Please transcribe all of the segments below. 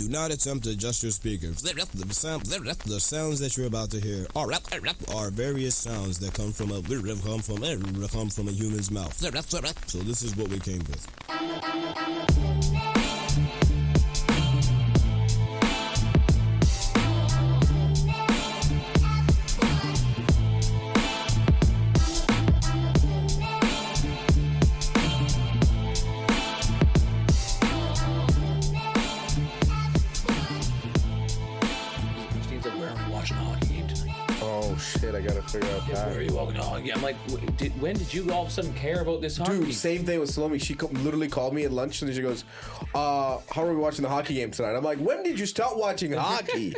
Do not attempt to adjust your speakers. The sounds that you're about to hear are various sounds that come from a human's mouth. So this is what we came with. Shit, I gotta figure out that. Where are you walking to hockey? I'm like, when did you all of a sudden care about this hockey? Dude, same thing with Salome. She literally called me at lunch and she goes, how are we watching the hockey game tonight? I'm like, when did you start watching hockey?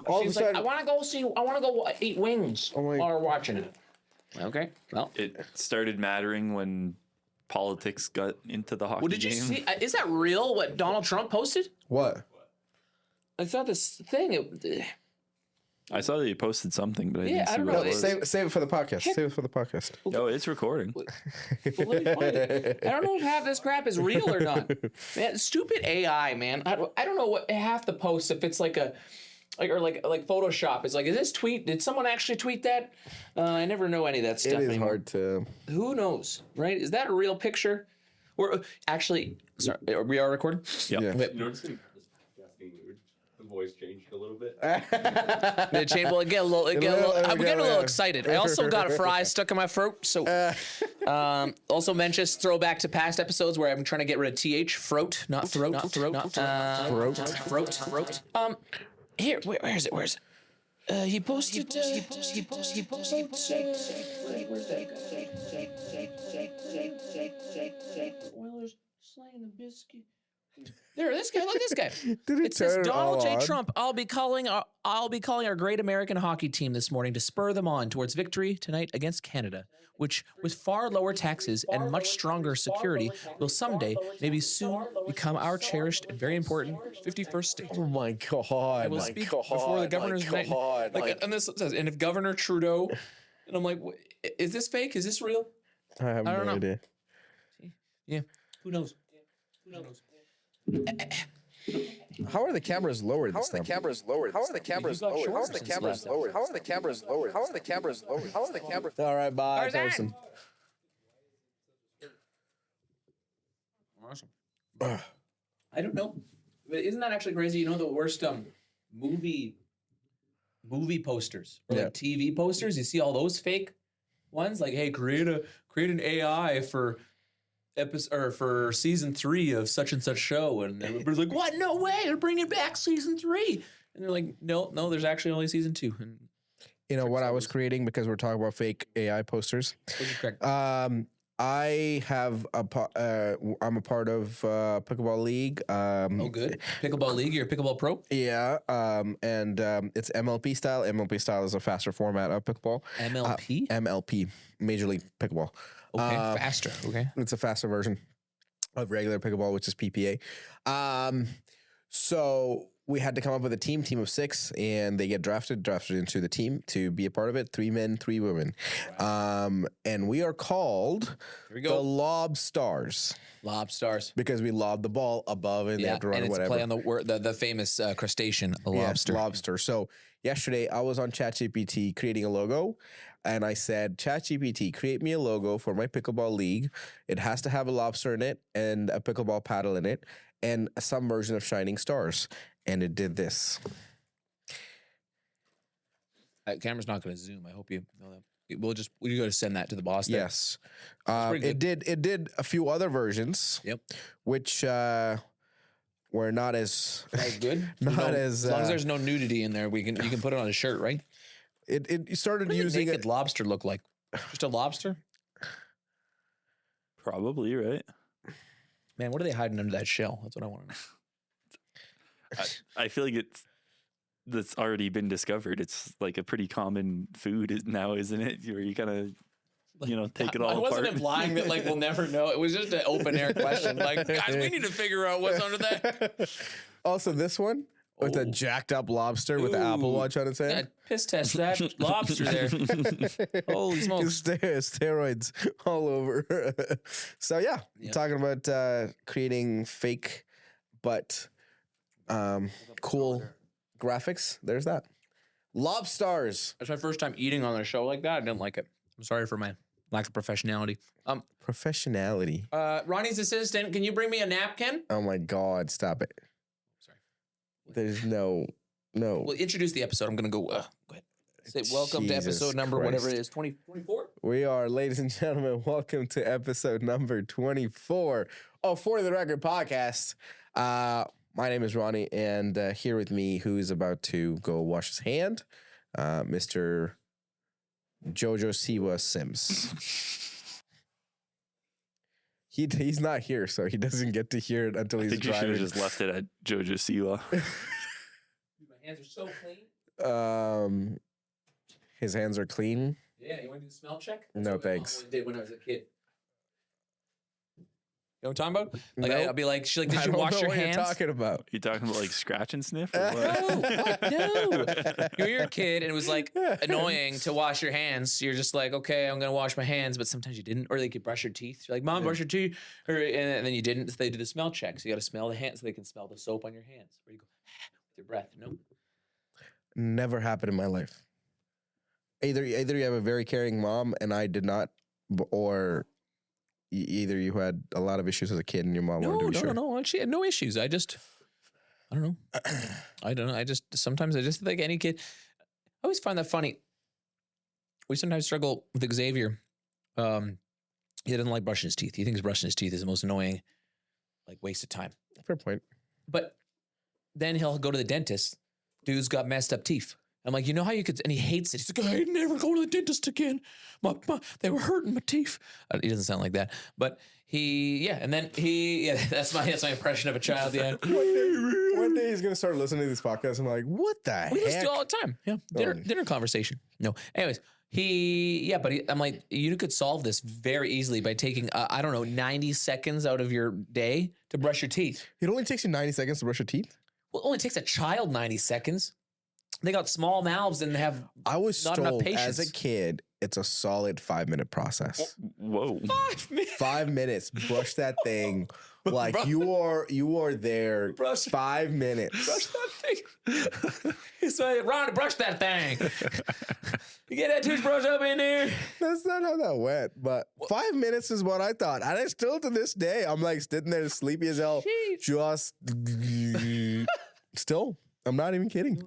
All She's of a sudden, like, I want to go eat wings while we're watching it. Okay, well. It started mattering when politics got into the hockey Well, did you game. see, is that real what Donald Trump posted? what? I saw this thing. I saw that you posted something, but I didn't see I don't what know. it was. Save it for the podcast. Save it for the podcast. Oh, it's recording. Well, let me find it. I don't know if half this crap is real or not. Man, stupid AI, man. I don't know what half the posts, if it's like Photoshop. It's like, is this tweet? Did someone actually tweet that? I never know any of that stuff It is anymore. hard to. Who knows, right? Is that a real picture? We're actually, sorry, we are recording? Yep. Yeah. Wait, You know, it's getting weird. The voice changed a little bit. the chain will get a little, I'm getting a little excited. I also got a fry stuck in my throat. So, also mention throwback to past episodes where I'm trying to get rid of th, throat, not throat, throat. Here, where is it? Where's it? He posted. Oilers slaying the biscuit. There, this guy. Look at this guy. It says Donald J. Trump. I'll be calling our great American hockey team this morning to spur them on towards victory tonight against Canada, which, with far lower taxes and much stronger security, will someday, maybe soon, become our cherished and very important 51st state. Oh my god! I will speak before the governor's night. And this says, and if Governor Trudeau, and I'm like, is this fake? Is this real? I have I don't no know. idea. Yeah, who knows? Who knows? How are the cameras lowered? How are the cameras lowered? How are the cameras lowered? How are the cameras lowered? How are the cameras lowered? How are the cameras lowered? How are the cameras? All right, bye. Tarzan. Awesome. I don't know. But isn't that actually crazy? You know the worst movie posters or like TV posters? You see all those fake ones? Like, hey, create an AI for episode or for season 3 of such and such show, and everybody's like, what? No way, they're bringing back season 3. And they're like, no, there's actually only season 2. And You know what I was creating because we're talking about fake AI posters. I have I'm a part of Pickleball League. oh, good. Pickleball League, you're a pickleball pro? Yeah, and it's MLP style. MLP style is a faster format of pickleball. MLP? MLP, Major League Pickleball. Okay, faster. Okay. It's a faster version of regular pickleball, which is PPA. So we had to come up with a team of 6, and they get drafted into the team to be a part of it. 3 men, 3 women. And we are called the Lob Stars. Lob Stars. Because we lob the ball above and they have to run and it's whatever. play on the famous crustacean, a lobster. Yes, lobster. So yesterday I was on ChatGPT creating a logo, and I said, ChatGPT, create me a logo for my pickleball league. It has to have a lobster in it and a pickleball paddle in it and some version of shining stars. And it did this. Camera's not going to zoom. I hope you know that. We go to send that to the boss. There. Yes. It did a few other versions. Yep. Which were not as good. as long as there's no nudity in there, you can put it on a shirt, right? It started What does using a naked lobster look like? Just a lobster? Probably, right? Man, what are they hiding under that shell? That's what I want to know. I feel like that's already been discovered. It's like a pretty common food now, isn't it? Where you kind of, take it all apart. I wasn't implying that we'll never know. It was just an open air question. Like, guys, we need to figure out what's under that. Also, this one with a jacked up lobster with the Apple Watch on its head. Yeah, piss test that lobster there. Holy smokes. Steroids all over. So, talking about creating fake but Cool graphics. There's that. Lobstars. That's my first time eating on a show like that. I didn't like it. I'm sorry for my lack of professionality. Professionality. Ronnie's assistant, can you bring me a napkin? Oh my God! Stop it. Sorry. There's no. Well, introduce the episode. I'm gonna go ahead. Say welcome to Jesus episode number Christ. whatever it is, 24. We are, ladies and gentlemen, welcome to episode number 24 of For the Record podcast. My name is Rhoni, and here with me, who is about to go wash his hand, Mr. Jojo Siwa Sims. He's not here, so he doesn't get to hear it until he's I think you should driving. have just left it at Jojo Siwa. My hands are so clean. His hands are clean. Yeah, you want to do the smell check? No, what my mom thanks. always did when I was a kid. You know what I'm talking about? Like Nope. I'll be like, she's like, did I you don't wash know your what hands? you're talking about. You talking about like scratch and sniff? Or what? No. You're a kid, and it was like annoying to wash your hands. You're just like, okay, I'm gonna wash my hands, but sometimes you didn't, or they could brush your teeth. You're like, Mom, brush your teeth, and then you didn't. So they do the smell check. So you got to smell the hands, so they can smell the soap on your hands. Where you go with your breath. No. Never happened in my life. Either you have a very caring mom and I did not, or either you had a lot of issues as a kid and your mom wanted to be sure. No. She had no issues. I don't know. Sometimes I just think any kid. I always find that funny. We sometimes struggle with Xavier. He doesn't like brushing his teeth. He thinks brushing his teeth is the most annoying, like, waste of time. Fair point. But then he'll go to the dentist. Dude's got messed up teeth. I'm like, you know how you could, and he hates it. He's like, I never go to the dentist again. They were hurting my teeth. He doesn't sound like that, but that's my impression of a child. Yeah. One day he's gonna start listening to these podcasts. I'm like, what the We listen heck? to it all the time. Yeah. Dinner conversation. No. Anyways, I'm like, you could solve this very easily by taking, 90 seconds out of your day to brush your teeth. It only takes you 90 seconds to brush your teeth. Well, it only takes a child 90 seconds. They got small mouths and have I was not enough told patience. as a kid, it's a solid 5-minute process. Whoa. 5 minutes. 5 minutes, brush that thing like you are there. Brush- 5 minutes. Brush that thing. He's like, Ron, brush that thing. You get that toothbrush up in there? That's not how that went, but 5 minutes is what I thought. And I still to this day, I'm like sitting there sleepy as hell. Just still, I'm not even kidding.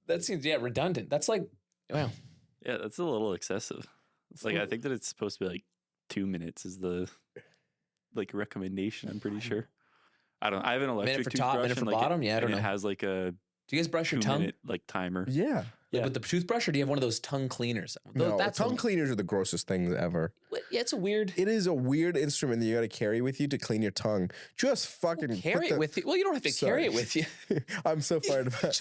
That seems, redundant. That's like, wow. Yeah, that's a little excessive. Like, I think that it's supposed to be like 2 minutes is the like recommendation. I'm pretty sure. I have an electric Minute for top, toothbrush minute for and, like, bottom? Yeah, I don't and know. It has like a Do you guys brush your 2 tongue? minute like timer. Yeah. Yeah. With the toothbrush, or do you have one of those tongue cleaners? No, That's tongue cleaners are the grossest things ever. Yeah, it's a weird. It is a weird instrument that you got to carry with you to clean your tongue. Just fucking Carry it with you. Well, you don't have to carry it with you. I'm so fired about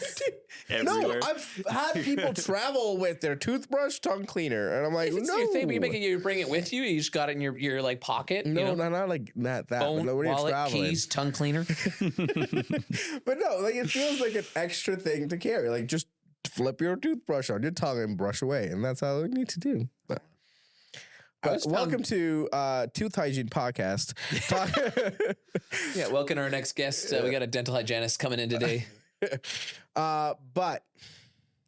Everywhere. No, I've had people travel with their toothbrush, tongue cleaner, and I'm like, If it's no. your thing, you bring it with you. You just got it in your like pocket. No, you know? not like that. Phone, But when you're wallet, traveling. keys, tongue cleaner. But no, like it feels like an extra thing to carry. Like just flip your toothbrush on your tongue and brush away, and that's all you need to do. But welcome to Tooth Hygiene Podcast. Yeah, welcome to our next guest. We got a dental hygienist coming in today. But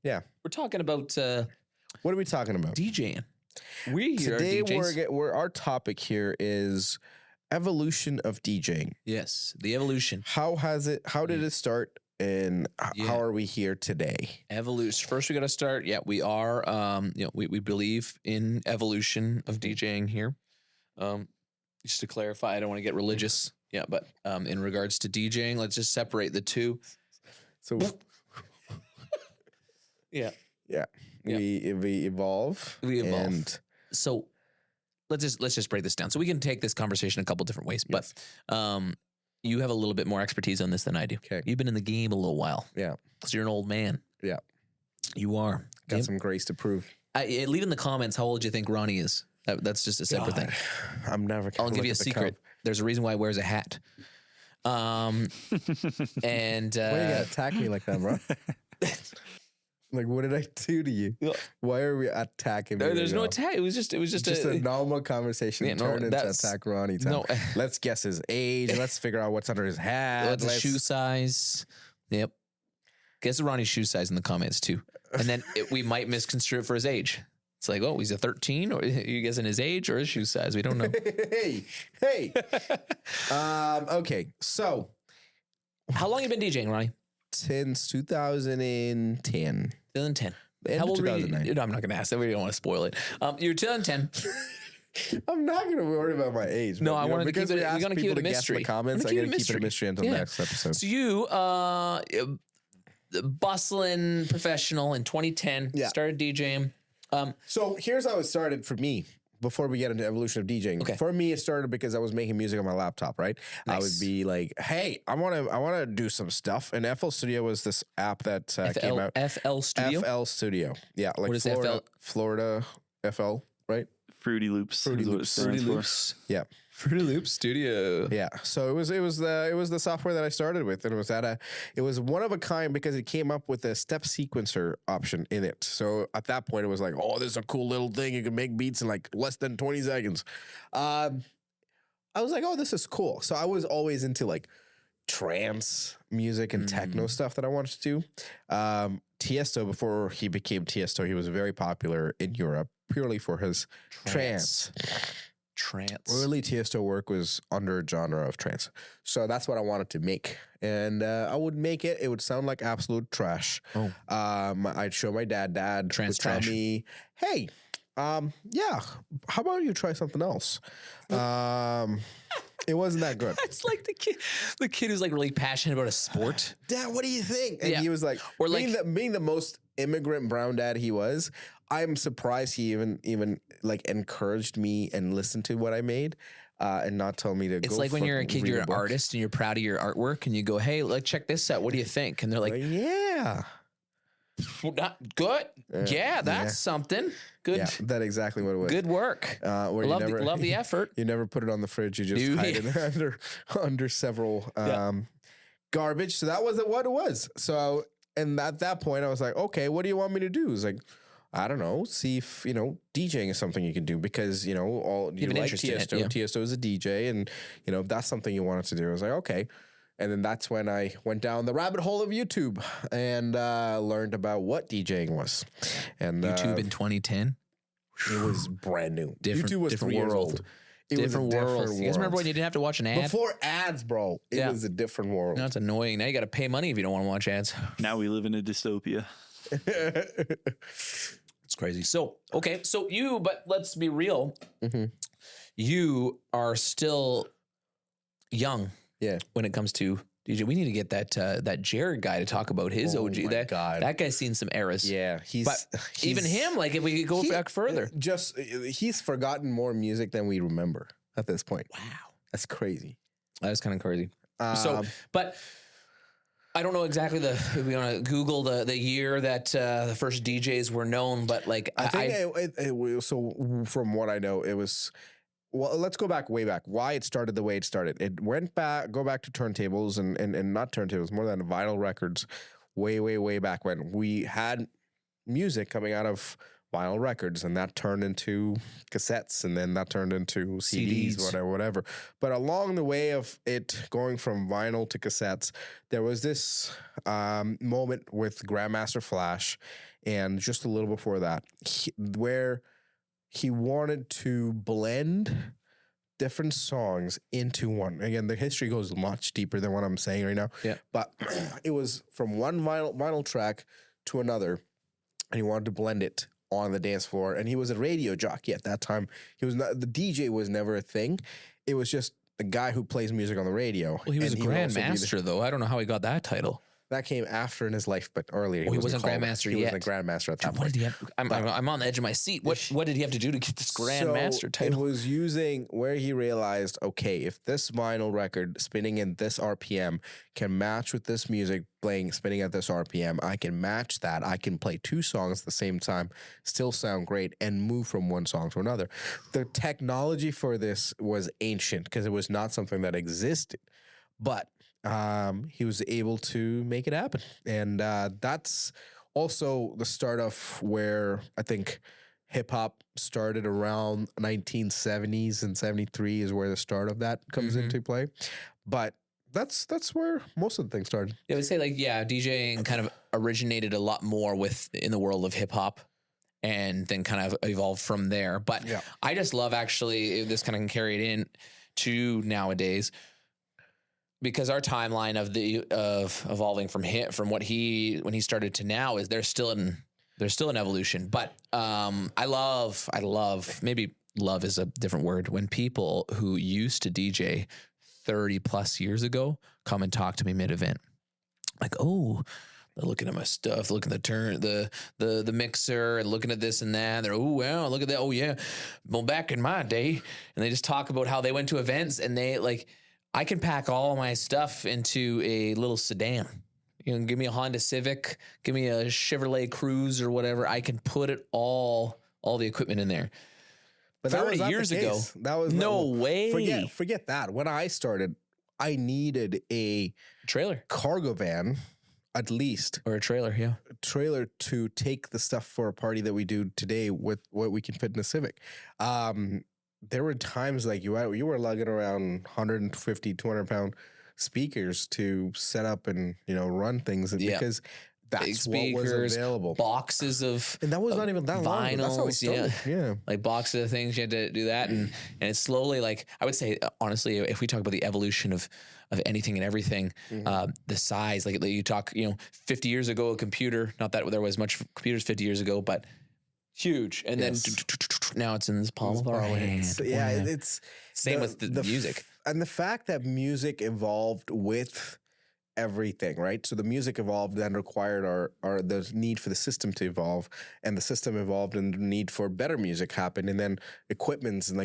yeah, We're talking about what are we talking about? DJing. We here Today are DJs. our topic here is evolution of DJing. Yes, the evolution. How did it start, and Yeah. how are we here today? Evolution. First, we got to start. Yeah, we are. We believe in evolution of DJing here. Just to clarify, I don't want to get religious. Yeah, but in regards to DJing, let's just separate the two. So Yeah. yeah, we evolve. We evolve. And So let's just break this down. So we can take this conversation a couple different ways. Yes. But you have a little bit more expertise on this than I do. Okay. You've been in the game a little while. Yeah. Because you're an old man. Yeah. You are. Got Yep. some grace to prove. Leave in the comments how old you think Ronnie is. That's just a separate thing. I'm never. I'll gonna give you a look at the secret. cup. There's a reason why he wears a hat. And Why you gotta attack me like that, bro? Like, what did I do to you? Why are we attacking me? there's no right now? attack. It was just Just a normal conversation Yeah, no, turned into that's- attack Ronnie time. no. Let's guess his age. Let's figure out what's under his hat. What's the shoe size? Yep. Guess Ronnie's shoe size in the comments too. And then we might misconstrue it for his age. It's like, oh, he's a 13, or are you guessing his age or his shoe size? We don't know. hey. Okay, so How long have you been DJing, Ronnie? since 2010. 2010. The end How of old were you? 2009. No, I'm not going to ask that. We don't want to spoil it. You're 2010. I'm not going to worry about my age. No, but, I you know, wanted to because keep it- we we're asked gonna keep people it a to guess mystery. in the comments. We're I gonna got to keep it a keep it a mystery until Yeah. next episode. So you, bustling professional in 2010, Yeah. started DJing. So here's how it started for me. Before we get into evolution of DJing, Okay. for me it started because I was making music on my laptop. Right, I would Nice. be like, "Hey, I want to do some stuff." And FL Studio was this app that came out. FL Studio. FL Studio, yeah, like What is Florida FL, right? Fruity Loops. Fruity is what it Loops. stands Fruity for. Loops. Yeah, Fruity Loops Studio. yeah. So it was the software that I started with, and it was one of a kind because it came up with a step sequencer option in it. So at that point, it was like, oh, this is a cool little thing. You can make beats in like less than 20 seconds. I was like, oh, this is cool. So I was always into like trance music and techno stuff that I wanted to do. Tiesto, before he became Tiesto, he was very popular in Europe purely for his trance. Early Tiesto work was under a genre of trance. So that's what I wanted to make. And I would make it. It would sound like absolute trash. Oh. I'd show my dad. Dad Trance would tell trash. me, hey, yeah, how about you try something else? It wasn't that good. It's like the kid who's like really passionate about a sport. Dad, what do you think? And Yeah. he was like, Or being the most immigrant brown dad he was, I'm surprised he even like encouraged me and listened to what I made, and not told me to. It's go like when you're a fucking kid, read you're a an book. artist and you're proud of your artwork, and you go, "Hey, like check this out. What do you think?" And they're like, Yeah, well, not good. Yeah, that's something. Good. yeah, that's exactly what it was. Good work. Where you never love the effort. You never put it on the fridge. You just Do hide you? it under several garbage. So that was what it was. So and at that point, I was like, okay, what do you want me to do? It's like, I don't know. See if DJing is something you can do because you have an like interest in it, Tiesto. yeah. Tiesto is a DJ, and if that's something you wanted to do, I was like, okay. And then that's when I went down the rabbit hole of YouTube and learned about what DJing was. And YouTube in 2010. it was brand new. Different- YouTube was different 3 years world. old. It was a Different world. You guys remember when you didn't have to watch an ad? Before ads, bro, it Yeah. was a different world. Now it's annoying. Now you got to pay money if you don't want to watch ads. Now we live in a dystopia. It's crazy. So, okay. So but let's be real. Mhm. You are still young Yeah. when it comes to DJ. We need to get that Jared guy to talk about his Oh OG. my that God. that guy's seen some eras. Yeah, But even him, like if we go back further. He's forgotten more music than we remember at this point. Wow. That's crazy. That is kind of crazy. So, but I don't know exactly if we want to Google the year that the first DJs were known, but like I think so. From what I know, it was. Well, let's go way back. Why it started the way it started. It go back to turntables and not turntables, more than vinyl records, way back when we had music coming out of vinyl records, and that turned into cassettes, and then that turned into CDs, whatever. But along the way of it going from vinyl to cassettes, there was this moment with Grandmaster Flash, and just a little before that, where he wanted to blend different songs into one. Again, the history goes much deeper than what I'm saying right now. Yeah. But it was from one vinyl track to another, and he wanted to blend it on the dance floor. And he was a radio jockey at that time. He was not, the DJ was never a thing. It was just the guy who plays music on the radio. well, he was And a would also be grandmaster though. I don't know how he got that title. that came after in his life, but earlier. Oh, he wasn't called- Grandmaster He yet. wasn't a Grandmaster at that What point. did he have? I'm on the edge of my seat. What did he have to do to get this grandmaster So title? It was using where he realized, okay, if this vinyl record spinning in this RPM can match with this music spinning at this RPM, I can match that. I can play two songs at the same time, still sound great, and move from one song to another. The technology for this was ancient because it was not something that existed, but he was able to make it happen. And that's also the start of where I think hip hop started around 1970s, and 73 is where the start of that comes into play. But that's where most of the things started. I would say like, yeah, DJing kind of originated a lot more in the world of hip hop and then kind of evolved from there. But Yeah. I just love actually this kind of can carry it in to nowadays because our timeline of evolving from when he started to now is there's still an evolution. But I love maybe love is a different word when people who used to DJ 30 plus years ago come and talk to me mid-event. Like, oh, they're looking at my stuff, looking at the mixer and looking at this and that. They're, oh, wow, look at that. Oh, yeah. Well, back in my day. And they just talk about how they went to events and they like, I can pack all my stuff into a little sedan. You know, give me a Honda Civic, give me a Chevrolet Cruze or whatever. I can put it all the equipment in there. But 30 years ago, that was no way. Forget that. When I started, I needed a Trailer cargo van, at least or a trailer, yeah. Trailer to take the stuff for a party that we do today with what we can fit in a Civic. There were times like you were lugging around 150, 200 pound speakers to set up and run things because that's speakers, what was available. Boxes of and that was not even that long. That's how we started. Yeah. Like boxes of things you had to do that, and it's slowly like I would say honestly, if we talk about the evolution of anything and everything, the size like you talk 50 years ago a computer, not that there was much computers 50 years ago, but huge, and then now it's in this palm of our hand. Yeah, it's same with the music and the fact that music evolved with everything, right? So the music evolved then required our the need for the system to evolve, and the system evolved and the need for better music happened, and then equipments and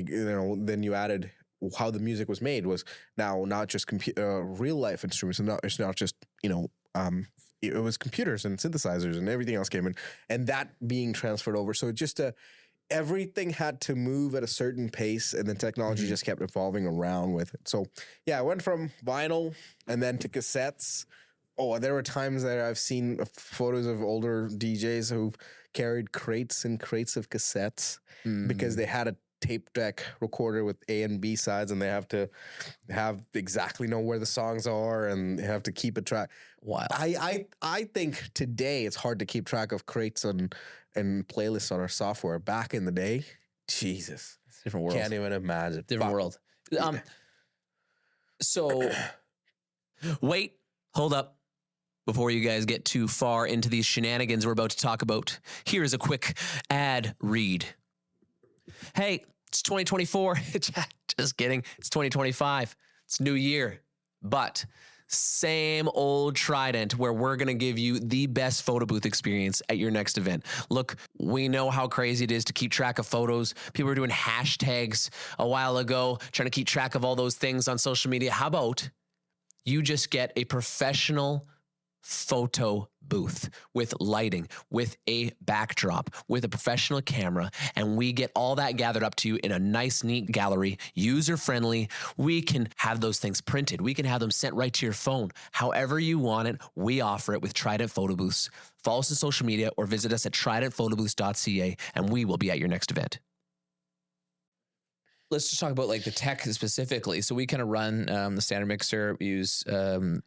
then you added how the music was made was now not just real life instruments, and it's not just it was computers and synthesizers and everything else came in, and that being transferred over. So just everything had to move at a certain pace, and then technology just kept evolving around with it. So yeah, I went from vinyl and then to cassettes. Oh, there were times that I've seen photos of older DJs who've carried crates and crates of cassettes because they had a tape deck recorder with A and B sides, and they have to exactly know where the songs are, and they have to keep a track. Wow. I think today it's hard to keep track of crates and playlists on our software. Back in the day, Jesus, it's a different world. Can't even imagine. Different world. So wait, hold up. Before you guys get too far into these shenanigans we're about to talk about, here is a quick ad read. Hey, it's 2024. Just kidding. It's 2025. It's new year. But same old Trident where we're going to give you the best photo booth experience at your next event. Look, we know how crazy it is to keep track of photos. People were doing hashtags a while ago, trying to keep track of all those things on social media. How about you just get a professional photo booth with lighting, with a backdrop, with a professional camera, and we get all that gathered up to you in a nice, neat gallery, user-friendly. We can have those things printed. We can have them sent right to your phone. However you want it, we offer it with Trident Photo Booths. Follow us on social media or visit us at tridentphotobooths.ca, and we will be at your next event. Let's just talk about like the tech specifically. So we kind of run the standard mixer, use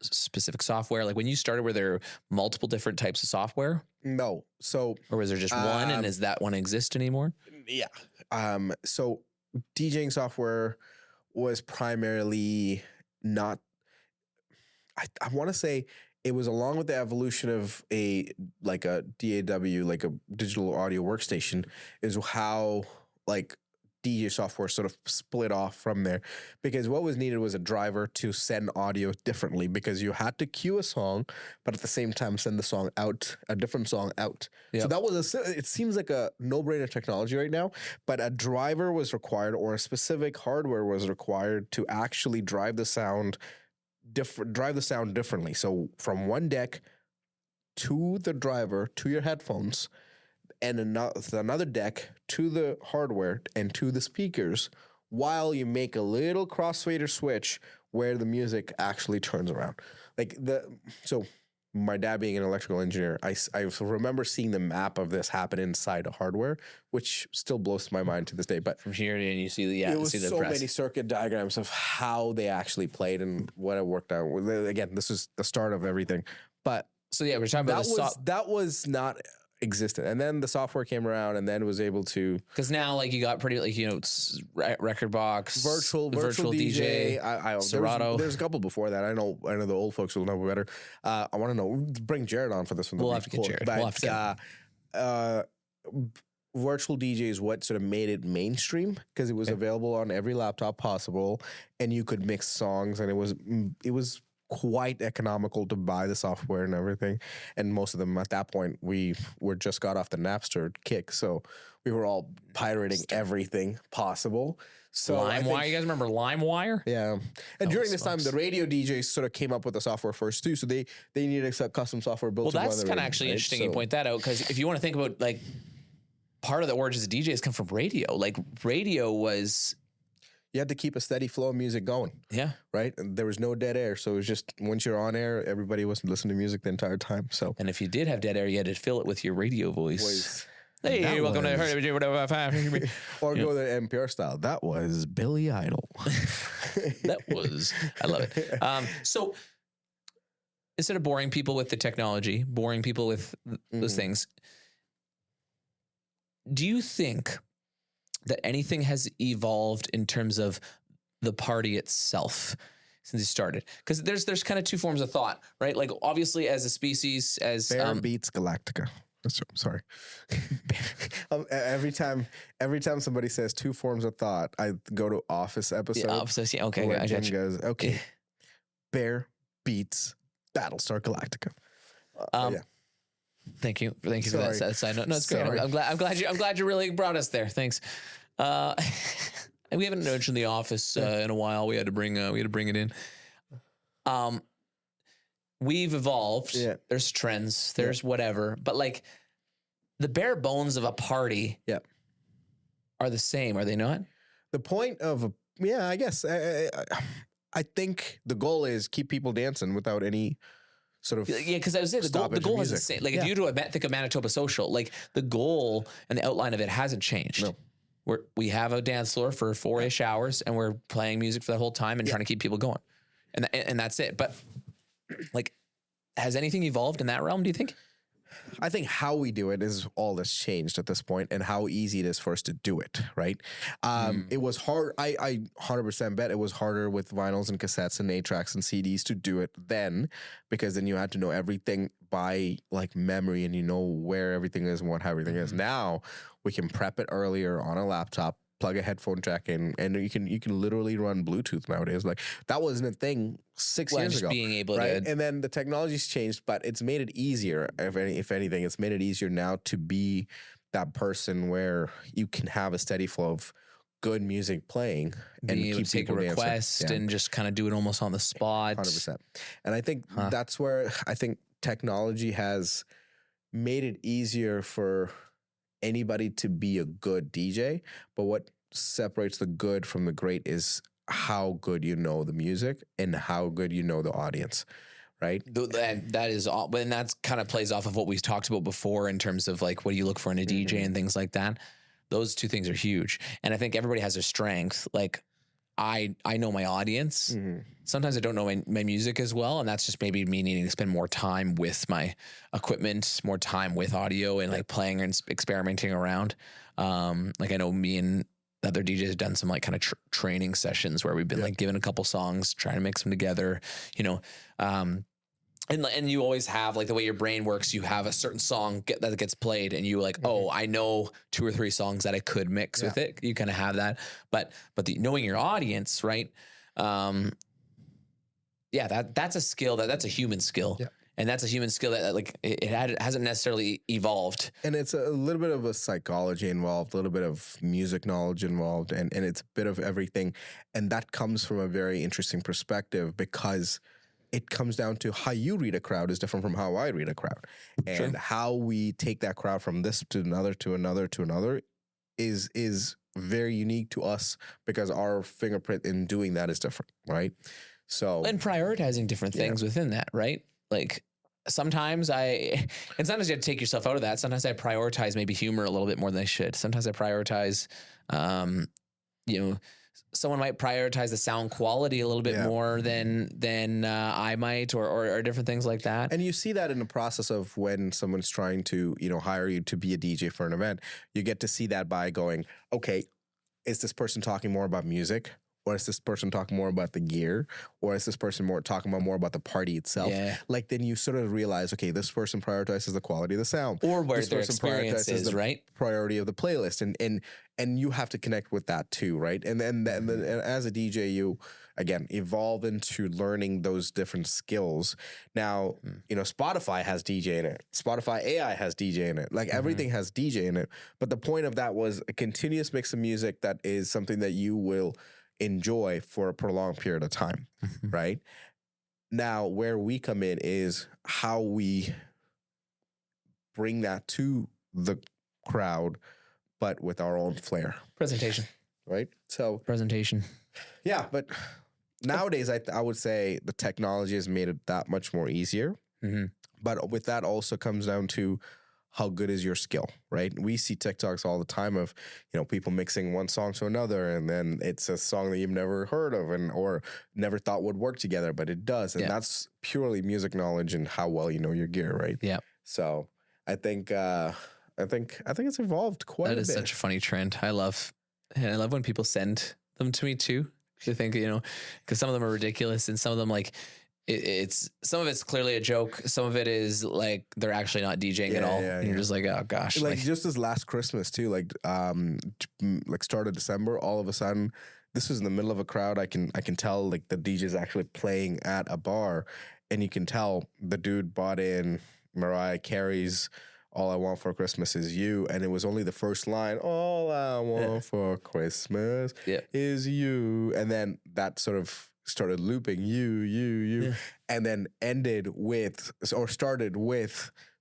specific software. Like when you started, were there multiple different types of software? No. So, or was there just one, and does that one exist anymore? Yeah. So DJing software was primarily not, I want to say it was along with the evolution of a DAW, like a digital audio workstation, is how like DJ software sort of split off from there, because what was needed was a driver to send audio differently, because you had to cue a song, but at the same time send the song out, a different song out. Yep. So that was it seems like a no-brainer technology right now, but a driver was required, or a specific hardware was required to actually drive the sound differently. So from one deck to the driver to your headphones, and another deck to the hardware and to the speakers, while you make a little crossfader switch where the music actually turns around. So my dad being an electrical engineer, I remember seeing the map of this happen inside of hardware, which still blows my mind to this day. But From here, and you see the it was so many circuit diagrams of how they actually played and what it worked out. Again, this is the start of everything. But So yeah, we're talking about that was not existent, and then the software came around, and then was able to because now like you got pretty like record box, virtual DJ. Serato. There's a couple before that. I know the old folks will know better. I want to know. Bring Jared on for this one. We'll have to get Jared. But, we'll have to get virtual DJ is what sort of made it mainstream because it was available on every laptop possible, and you could mix songs, and it was quite economical to buy the software and everything. And most of them at that point, we were just got off the Napster kick, so we were all pirating everything possible. So LimeWire, you guys remember LimeWire? Yeah. And during this time, the radio DJs sort of came up with the software first too. So they needed custom software built. Well, that's kind of actually interesting you point that out, because if you want to think about like part of the origins of DJs come from radio. Like radio was. You had to keep a steady flow of music going. Yeah. Right? And there was no dead air. So it was just once you're on air, everybody was listening to music the entire time. So and if you did have dead air, you had to fill it with your radio voice. Hey, welcome to Heard It Whatever. Or go the NPR style. That was Billy Idol. I love it. So instead of boring people with the technology, boring people with those things, do you think that anything has evolved in terms of the party itself since it started? Because there's kind of two forms of thought, right? Like obviously as a species, as Bear beats Galactica. Sorry. Every time somebody says two forms of thought, I go to Office episodes. Office, yeah, okay. Where Jim goes, okay, Bear beats Battlestar Galactica. Yeah. Thank you for that side note. No, it's great. I'm glad you really brought us there. Thanks. And we haven't mentioned The Office in a while. We had to bring it in. We've evolved. Yeah. There's trends. There's whatever. But like the bare bones of a party are the same, are they not? The point of I guess I think the goal is keep people dancing without any sort of because I was saying the goal is the same. Like if you think of Manitoba Social, like the goal and the outline of it hasn't changed. No. We have a dance floor for 4-ish hours, and we're playing music for the whole time and trying to keep people going, and that's it. But like, has anything evolved in that realm? Do you think? I think how we do it is all that's changed at this point, and how easy it is for us to do it. Right? It was hard. I 100% bet it was harder with vinyls and cassettes and 8-tracks and CDs to do it then, because then you had to know everything by like memory, and you know where everything is and what everything is. Now we can prep it earlier on a laptop, plug a headphone jack in, and you can literally run Bluetooth nowadays. Like that wasn't a thing 6 years ago. Being able to, to, and then the technology's changed, but it's made it easier. If anything, it's made it easier now to be that person where you can have a steady flow of good music playing and keep take a request and just kind of do it almost on the spot. 100%. And I think that's where I think technology has made it easier for anybody to be a good DJ, but what separates the good from the great is how good you know the music and how good you know the audience, right? That is all, and that's kind of plays off of what we talked about before in terms of like what do you look for in a DJ and things like that. Those two things are huge, and I think everybody has their strength. Like I know my audience. Sometimes I don't know my music as well, and that's just maybe me needing to spend more time with my equipment, more time with audio, and like playing and experimenting around. Like I know me and other DJs have done some like kind of training sessions where we've been like given a couple songs, trying to mix them together, you know. And you always have like the way your brain works. You have a certain song that gets played, and you like, oh, I know 2 or 3 songs that I could mix with it. You kind of have that, but knowing your audience, right? That's a skill that's a human skill, and that's a human skill that like it hasn't necessarily evolved. And it's a little bit of a psychology involved, a little bit of music knowledge involved, and it's a bit of everything, and that comes from a very interesting perspective because it comes down to how you read a crowd is different from how I read a crowd. And how we take that crowd from this to another, to another, to another is very unique to us because our fingerprint in doing that is different, right? So and prioritizing different things within that, right? Like sometimes and sometimes you have to take yourself out of that. Sometimes I prioritize maybe humor a little bit more than I should. Sometimes I prioritize, someone might prioritize the sound quality a little bit more than I might, or different things like that. And you see that in the process of when someone's trying to, hire you to be a DJ for an event. You get to see that by going, okay, is this person talking more about music? Or is this person talking more about the gear? Or is this person talking more about the party itself? Yeah. Like then you sort of realize, okay, this person prioritizes the quality of the sound. Or where this their person experience is, the right? priority of the playlist. And you have to connect with that too, right? And then as a DJ, you, again, evolve into learning those different skills. Now, Spotify has DJ in it. Spotify AI has DJ in it. Like everything has DJ in it. But the point of that was a continuous mix of music that is something that you will enjoy for a prolonged period of time, right? Now, where we come in is how we bring that to the crowd, but with our own flair. Presentation. Right? So, Presentation. yeah, but nowadays, I would say the technology has made it that much more easier. But with that also comes down to how good is your skill, right? We see TikToks all the time of, people mixing one song to another, and then it's a song that you've never heard of or never thought would work together, but it does. And that's purely music knowledge and how well you know your gear, right? Yeah. So I think it's evolved quite a bit. That is such a funny trend. I love when people send them to me too. I think, because some of them are ridiculous and some of them like, some of it's clearly a joke. Some of it is like they're actually not DJing at all. And you're just like, oh gosh. Like just as last Christmas too, like start of December, all of a sudden, this was in the middle of a crowd. I can tell like the DJ's actually playing at a bar, and you can tell the dude bought in Mariah Carey's "All I Want for Christmas Is You," and it was only the first line. All I want for Christmas is you, and then that sort of started looping you, and then started with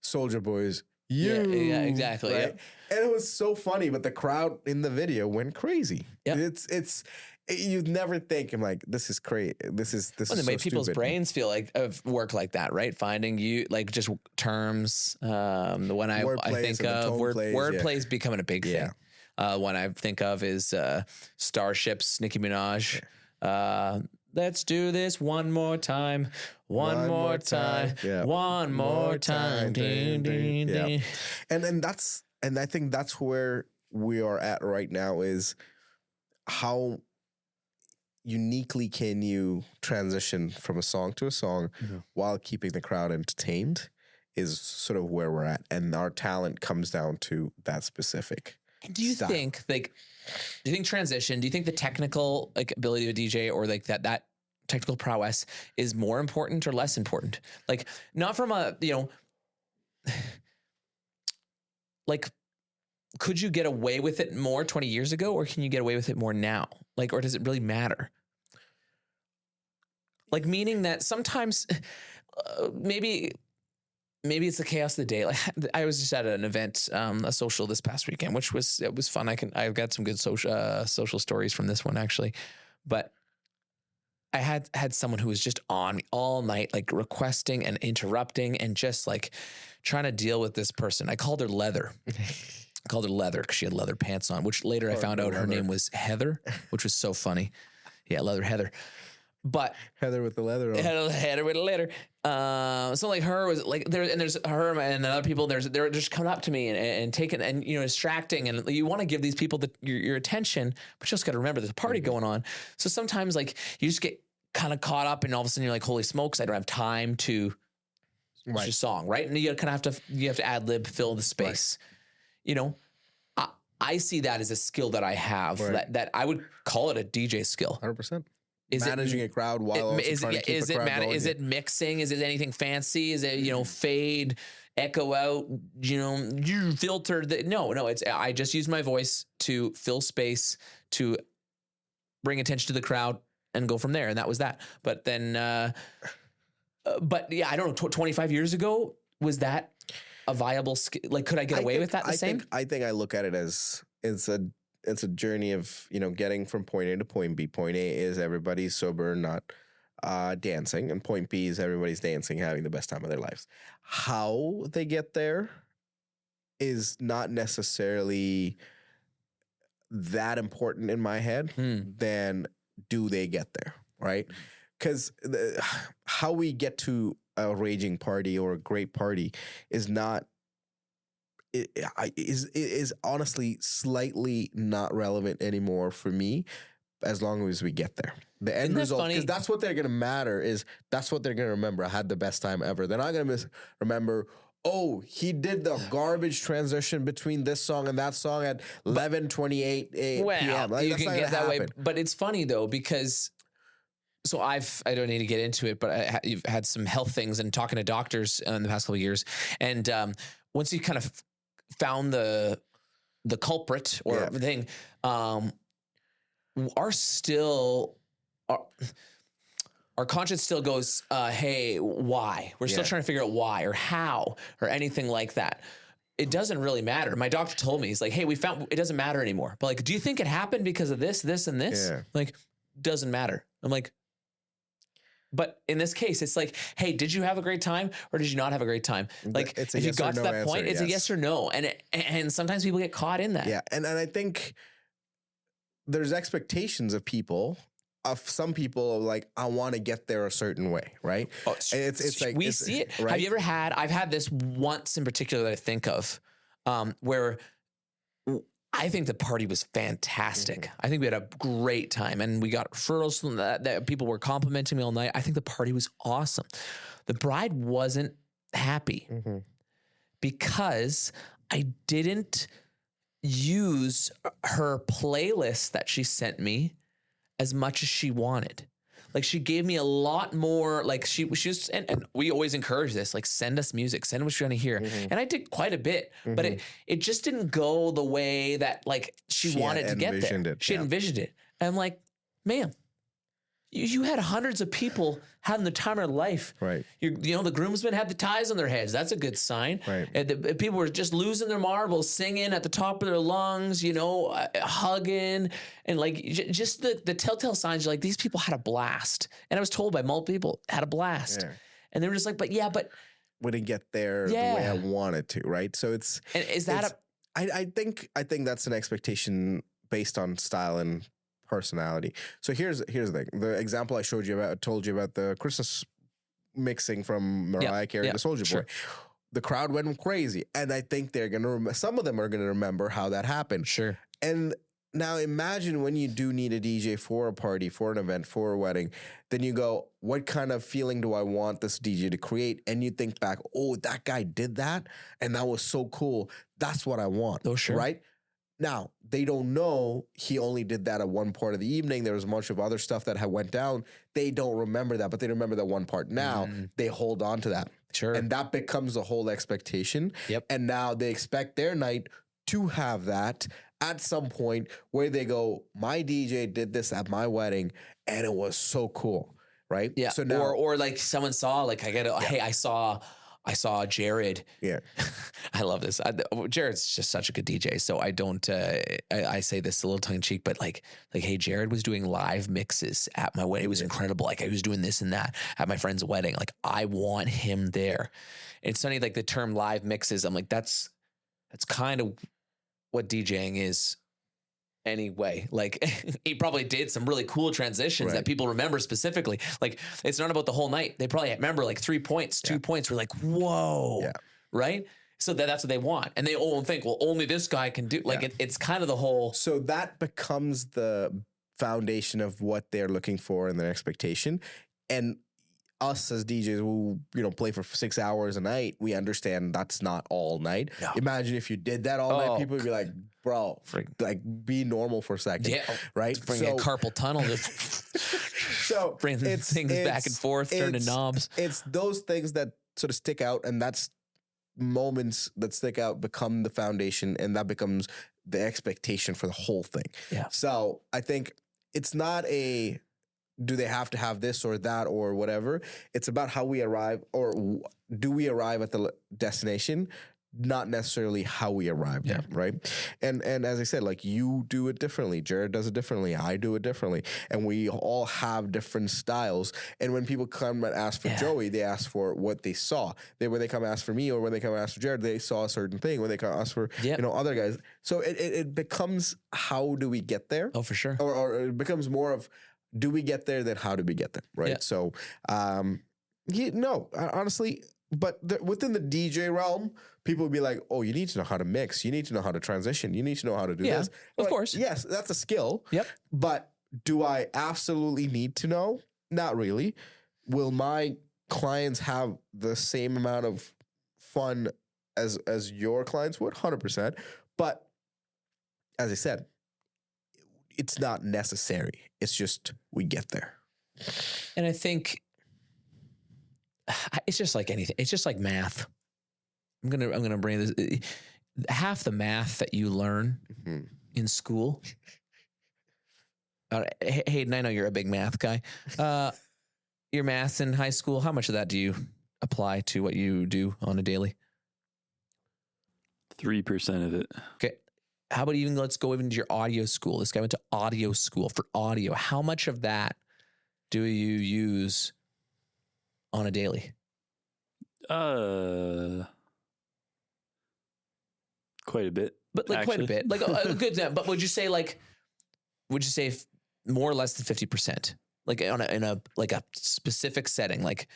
Soulja Boy's you. Yeah, exactly. Right? Yep. And it was so funny, but the crowd in the video went crazy. Yep. You'd never think, I'm like, this is crazy. This is the way people's brains feel like work like that, right? Finding you like just terms. The one I think of wordplay is becoming a big thing. One I think of is Starships, Nicki Minaj. Let's do this one more time. One more time. Yeah. One more time. Ding, ding, ding. And I think that's where we are at right now, is how uniquely can you transition from a song to a song while keeping the crowd entertained is sort of where we're at. And our talent comes down to that specific Do you style. think transition, do you think the technical ability of a DJ or like that technical prowess is more important or less important? Like not from a, like could you get away with it more 20 years ago, or can you get away with it more now? Like, or does it really matter? Like meaning that sometimes maybe it's the chaos of the day. Like I was just at an event, a social this past weekend, which was fun. I've got some good social stories from this one actually, but I had someone who was just on all night, like requesting and interrupting and just like trying to deal with this person. I called her Leather. I called her Leather because she had leather pants on, which later I found out her name was Heather, which was so funny. Yeah, Leather Heather. But Heather with the leather on. Heather with the leather. So like her was like there's her and other people. They're just coming up to me and taking and distracting, and you want to give these people your attention, but you just got to remember there's a party going on. So sometimes like you just get kind of caught up, and all of a sudden you're like, holy smokes, I don't have time to just a song, right? And you kind of have to ad lib, fill the space. Right. I see that as a skill that I have that I would call it a DJ skill. 100%. Managing a crowd while also trying to keep the crowd going. Is it mixing? Is it anything fancy? Is it fade, echo out? You filter no. It's I just use my voice to fill space, to bring attention to the crowd, and go from there. And that was that. But then, but yeah, I don't know. 25 years ago, was that a viable skill? Like, could I get away with that? I think I look at it as it's a journey of, getting from point A to point B. Point A is everybody's sober, not dancing, and point B is everybody's dancing, having the best time of their lives. How they get there is not necessarily that important in my head. Then do they get there, right? Because how we get to a raging party or a great party is not is honestly slightly not relevant anymore for me, as long as we get there. The end result, because that's what they're gonna matter, is that's what they're gonna remember. I had the best time ever. They're not gonna remember, oh, he did the garbage transition between this song and that song at 11:28 p.m. Like, you can get that way, but it's funny though, because so I don't need to get into it, but you've had some health things and talking to doctors in the past couple of years, and once you kind of found the culprit or thing, our conscience still goes, hey, why? We're still trying to figure out why or how or anything like that. It doesn't really matter. My doctor told me, he's like, hey, we found it doesn't matter anymore. But like, do you think it happened because of this, this, and this? Yeah. Like, doesn't matter. I'm like, but in this case, it's like, hey, did you have a great time or did you not have a great time? Like, if you got to that point, it's a yes or no. And sometimes people get caught in that. Yeah. And I think there's expectations of people. Of some people, like, I want to get there a certain way, right? Oh, it's like we see it. Right? Have you ever had? I've had this once in particular that I think of, where I think the party was fantastic. I think we had a great time, and we got referrals from that people were complimenting me all night. I think the party was awesome. The bride wasn't happy because I didn't use her playlist that she sent me as much as she wanted. Like, she gave me a lot more, like she was, and we always encourage this, like, send us music, send what you're going to hear. And I did quite a bit, but it just didn't go the way that, like, she wanted to get there. She envisioned it. And I'm like, ma'am, you had hundreds of people having the time of their life. Right. The groomsmen had the ties on their heads. That's a good sign. Right. And the people were just losing their marbles, singing at the top of their lungs, hugging. And like, just the telltale signs, like, these people had a blast. And I was told by multiple people, had a blast. Yeah. And they were just like, but wouldn't get there the way I wanted to, right? So it's... And is that I think that's an expectation based on style and personality. So here's the thing. The example I told you about the Christmas mixing from Mariah Carey and the Soulja Boy. The crowd went crazy, and I think they're gonna some of them are gonna remember how that happened. Sure. And now imagine when you do need a DJ for a party, for an event, for a wedding, then you go, what kind of feeling do I want this DJ to create? And you think back, oh, that guy did that, and that was so cool. That's what I want. Oh, sure. Right? Now, they don't know he only did that at one part of the evening. There was a bunch of other stuff that had went down. They don't remember that, but they remember that one part. Now, they hold on to that. Sure. And that becomes a whole expectation. Yep. And now they expect their night to have that at some point where they go, my DJ did this at my wedding, and it was so cool, right? Yeah. So now, or like someone saw, like, hey, I saw Jared. Yeah. I love this. Jared's just such a good DJ. So I don't, I say this a little tongue in cheek, but like, hey, Jared was doing live mixes at my wedding. It was incredible. Like, I was doing this and that at my friend's wedding. Like, I want him there. And it's funny, like, the term live mixes. I'm like, that's kind of what DJing is anyway. Like, he probably did some really cool transitions that people remember specifically. Like, it's not about the whole night. They probably remember like 3 points, 2 points. We're like, whoa, right? So that's what they want. And they all think, well, only this guy can do. Like, it's kind of the whole. So that becomes the foundation of what they're looking for and their expectation. And us as DJs who, play for 6 hours a night, we understand that's not all night. No. Imagine if you did that all night, people would be like, bro, like, be normal for a second. Yeah. Right? Bring a carpal tunnel. So bring things back and forth, turning knobs. It's those things that sort of stick out, and that's moments that stick out become the foundation, and that becomes the expectation for the whole thing. Yeah. So I think it's not do they have to have this or that or whatever? It's about how we arrive, or do we arrive at the destination not necessarily how we arrived at, right? And as I said, like, you do it differently, Jared does it differently, I do it differently, and we all have different styles. And when people come and ask for Joey, they ask for what they saw. When they come ask for me, or when they come ask for Jared, they saw a certain thing. When they come ask for other guys, so it becomes, how do we get there? Oh, for sure. Or it becomes more of, do we get there than how do we get there, right? Yeah. So, honestly. But within the DJ realm, people would be like, oh, you need to know how to mix. You need to know how to transition. You need to know how to do this. Of course. Yes, that's a skill. Yep. But do I absolutely need to know? Not really. Will my clients have the same amount of fun as your clients would? 100%. But as I said, it's not necessary. It's just we get there. And I think it's just like anything. It's just like math. I'm gonna bring this. Half the math that you learn in school. Hayden, I know you're a big math guy. Your math in high school, how much of that do you apply to what you do on a daily? 3% of it. Okay. How about let's go even to your audio school. This guy went to audio school for audio. How much of that do you use on a daily? Quite a bit. But like actually. quite a bit. Like a good, but would you say more or less than 50%? Like in a specific setting? Like,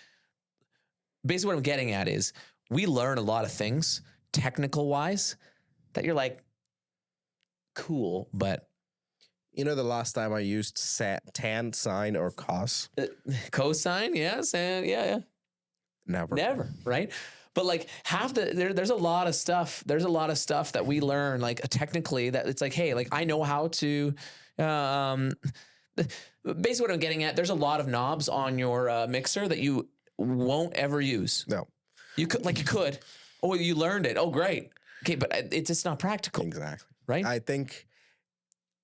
basically what I'm getting at is, we learn a lot of things technical wise that you're like, cool, but you know, the last time I used tan, sine, or cos? Cosine, yes, and yeah. Never, right? But like there's a lot of stuff. There's a lot of stuff that we learn, like technically, that it's like, hey, like I know how to. Basically, what I'm getting at, there's a lot of knobs on your mixer that you won't ever use. No, you could. Oh, you learned it. Oh, great. Okay, but it's just not practical. Exactly. Right. I think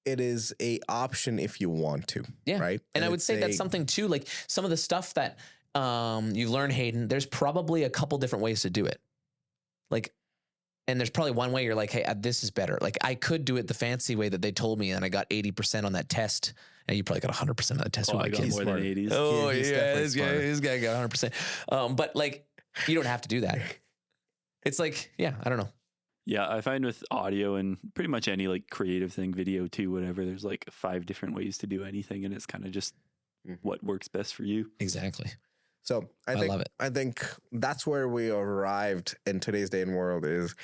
it is a option if you want to. Yeah. Right. And I would say that's something too, like some of the stuff that you've learned, Hayden, there's probably a couple different ways to do it. Like, and there's probably one way you're like, hey, this is better. Like, I could do it the fancy way that they told me, and I got 80% on that test. And you probably got 100% on the test. Oh, I got more than 80s. Oh, He's yeah, definitely this guy got 100%. But like, you don't have to do that. It's like, yeah, I don't know. Yeah, I find with audio and pretty much any like creative thing, video too, whatever, there's like 5 different ways to do anything, and it's kind of just what works best for you. Exactly. So I love it. I think that's where we arrived in today's day and world is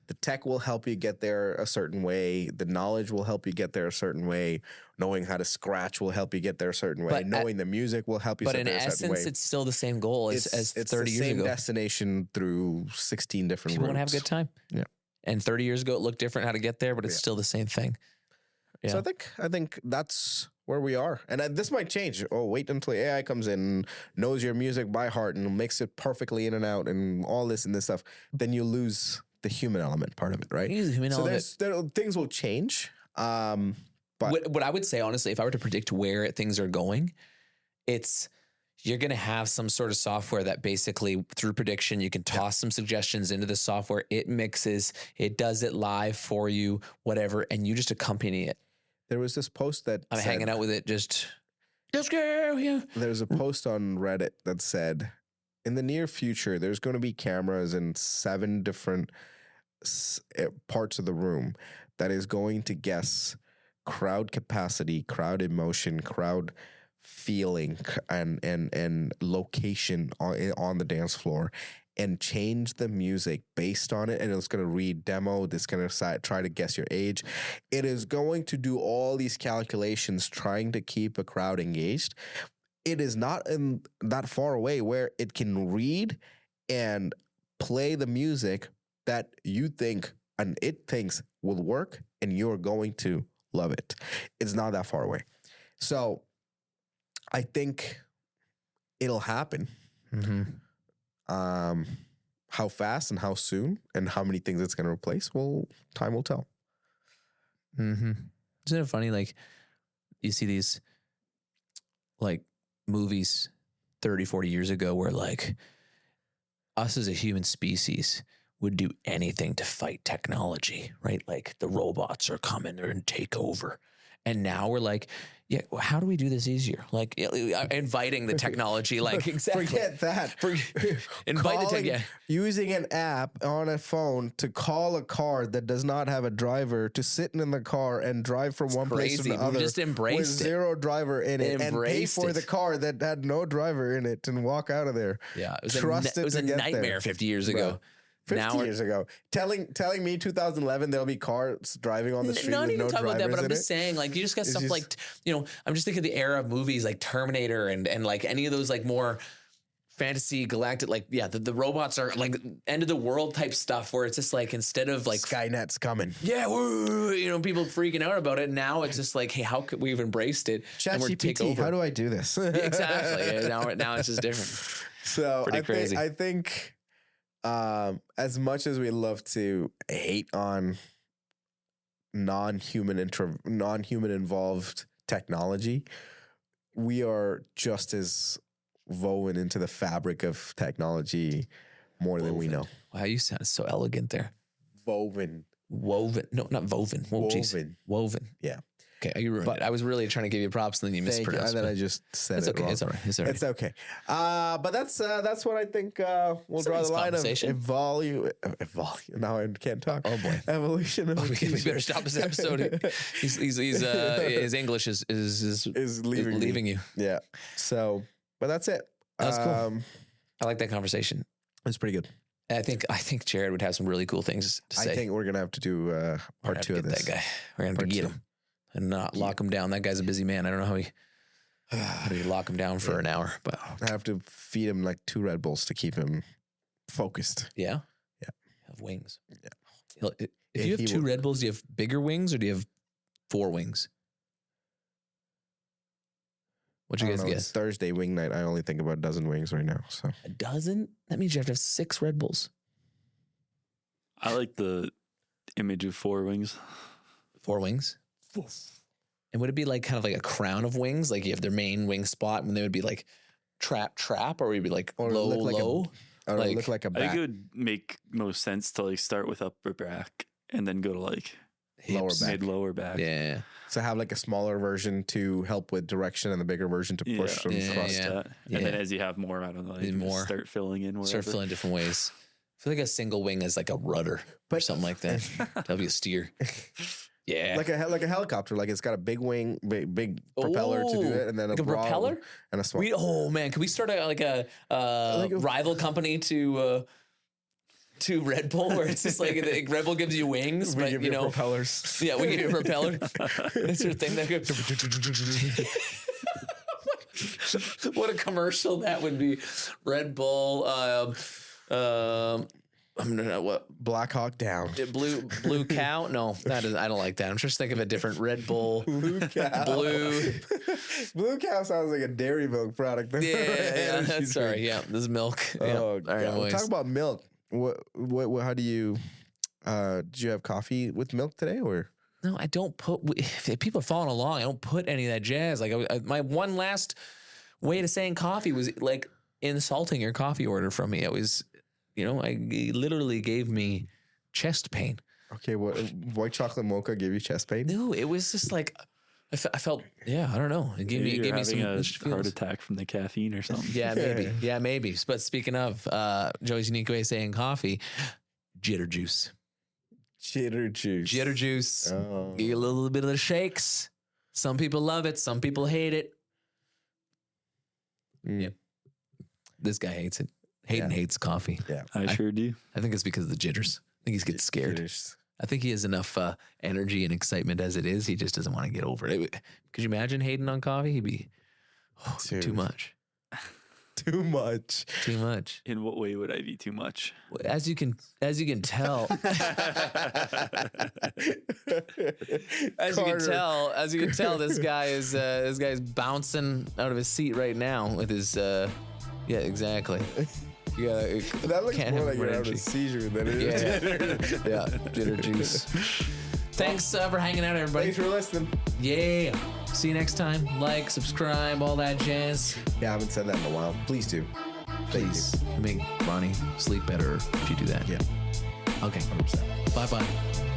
the tech will help you get there a certain way. The knowledge will help you get there a certain way. Knowing how to scratch will help you get there a certain way. Knowing the music will help you get there a certain way. But in essence, it's still the same goal as 30 years ago. It's the same destination through 16 different routes. People want to have a good time. Yeah. And 30 years ago, it looked different how to get there, but it's still the same thing. Yeah. So I think that's where we are. And this might change. Oh, wait until AI comes in, knows your music by heart, and makes it perfectly in and out and all this and this stuff. Then you lose the human element part of it, right? So things will change. But what I would say, honestly, if I were to predict where things are going, it's you're going to have some sort of software that basically through prediction, you can toss some suggestions into the software. It mixes, it does it live for you, whatever, and you just accompany it. There was this post that I'm hanging out with it. Just go, yeah. There's a post on Reddit that said, in the near future, there's going to be cameras in 7 different parts of the room that is going to guess crowd capacity, crowd emotion, crowd feeling, and location on the dance floor, and change the music based on it. And it's going to read demo. It's going to try to guess your age. It is going to do all these calculations trying to keep a crowd engaged. It is not in that far away where it can read and play the music that you think and it thinks will work, and you're going to love it. It's not that far away. So I think it'll happen. Mm-hmm. How fast and how soon and how many things it's going to replace, well, time will tell. Mm-hmm. Isn't it funny? Like, you see these like movies 30, 40 years ago where like us as a human species, would do anything to fight technology, right? Like the robots are coming and take over. And now we're like, yeah, well, how do we do this easier? Like inviting the technology, like exactly. Forget that. Invite the tech, yeah. Using an app on a phone to call a car that does not have a driver to sit in the car and drive from one place to the other. We just embraced with zero driver in it and pay for the car that had no driver in it and walk out of there. Yeah, it was a nightmare 50 years ago. 50 years ago, telling me 2011 there'll be cars driving on the street not with even no talking drivers about that, but I'm in just it. saying, like, you just got stuff just- like, I'm just thinking of the era of movies like Terminator and like any of those like more fantasy galactic, like, yeah, the robots are like end of the world type stuff where it's just like, instead of like Skynet's coming. yeah, people freaking out about it. Now it's just like, hey, how could we've embraced it? And we're take ChatGPT, over. how do I do this? Exactly. Yeah, now it's just different. So Pretty crazy. I think as much as we love to hate on non-human involved technology, we are just as woven into the fabric of technology more than we know. Wow, you sounded so elegant there. Woven. No, not woven. Oh, geez. Woven. Woven. Yeah. Okay, you ruined it. I was really trying to give you props, and then you Thank you. mispronounced And then it. I just said It's it okay. wrong. It's all right. It's all right. It's okay. But that's what I think we'll It's a draw nice the line of conversation. evolution. Now I can't talk. Oh, boy. Evolution of we better stop this episode. He's his English is leaving you. Yeah. So, but that's it. That was cool. I like that conversation. It's pretty good. I think Jared would have some really cool things to say. I think we're gonna have to do We're gonna part have 2 to of get this. that guy. We're gonna have to Part get 2. him and not lock him down. That guy's a busy man. I don't know how do you lock him down for an hour, but I have to feed him like 2 Red Bulls to keep him focused. yeah. Yeah. Have wings. Yeah. If you have he 2 will- Red Bulls, do you have bigger wings or do you have 4 wings? What you I guys don't know, guess? it's Thursday wing night. I only think about a dozen wings right now. So A dozen? That means you have to have 6 Red Bulls. I like the image of 4 wings. 4 wings? And would it be like kind of like a crown of wings? Like you have their main wing spot and they would be like trap, or would it be like Or low, look like a- low? I don't know, Like- look like a I think bat. it would make most sense to like start with upper back and then go to like Lower Hips. back. mid lower back. Yeah. So have like a smaller version to help with direction and the bigger version to push them Yeah, across. yeah. That. Yeah. And then as you have more, I don't know, you Need can just more. start filling in wherever. Start filling different ways. I feel like a single wing is like a rudder or But- something like that. That'll be a steer. Yeah. Like a helicopter, like it's got a big wing, big propeller to do it, and then like a broad propeller? and a small. Oh man, could we start a rival company to Red Bull where it's just like Red Bull gives you wings, We but give you know, propellers. yeah, we give you a propeller. That's your thing that goes. What a commercial that would be! Red Bull. I'm gonna what Black Hawk down. blue cow? No, that is. I don't like that. I'm just thinking of a different Red Bull. Blue cow. Blue. Blue cow sounds like a dairy milk product. Yeah. Energy Sorry. drink. Yeah, this is milk. Oh, Yeah. All God. right. anyways. Talk about milk. What? How do you? Did you have coffee with milk today, or? No, I don't put. If people are following along, I don't put any of that jazz. Like my one last way to saying coffee was like insulting your coffee order from me. It was, he literally gave me chest pain. Okay, what? White chocolate mocha gave you chest pain? No, it was just like I felt. Yeah, I don't know. It gave Maybe me you're some having mixed a heart feelings. attack from the caffeine or something. Yeah, maybe. Yeah, maybe. But speaking of Joey's unique way of saying coffee, jitter juice. Jitter juice. Jitter juice. Oh. Give you a little bit of the shakes. Some people love it. Some people hate it. Mm. Yep. This guy hates it. Hayden hates coffee. Yeah. I sure do. I think it's because of the jitters. I think he gets scared. Jitters. I think he has enough energy and excitement as it is. He just doesn't want to get over it. Could you imagine Hayden on coffee? He'd be too Dude. much. Too much. Too much. In what way would I be too much? As you can tell, as you can tell, this guy is bouncing out of his seat right now with his yeah, exactly. Yeah, That looks can't more have like you're having energy. a seizure than it is. Yeah, jitter juice. Thanks for hanging out, everybody. Thanks for listening. Yeah. See you next time. Like, subscribe, all that jazz. Yeah, I haven't said that in a while. Please do. Thank you. Please make Ronnie sleep better if you do that. Yeah. Okay. 100%. Bye bye.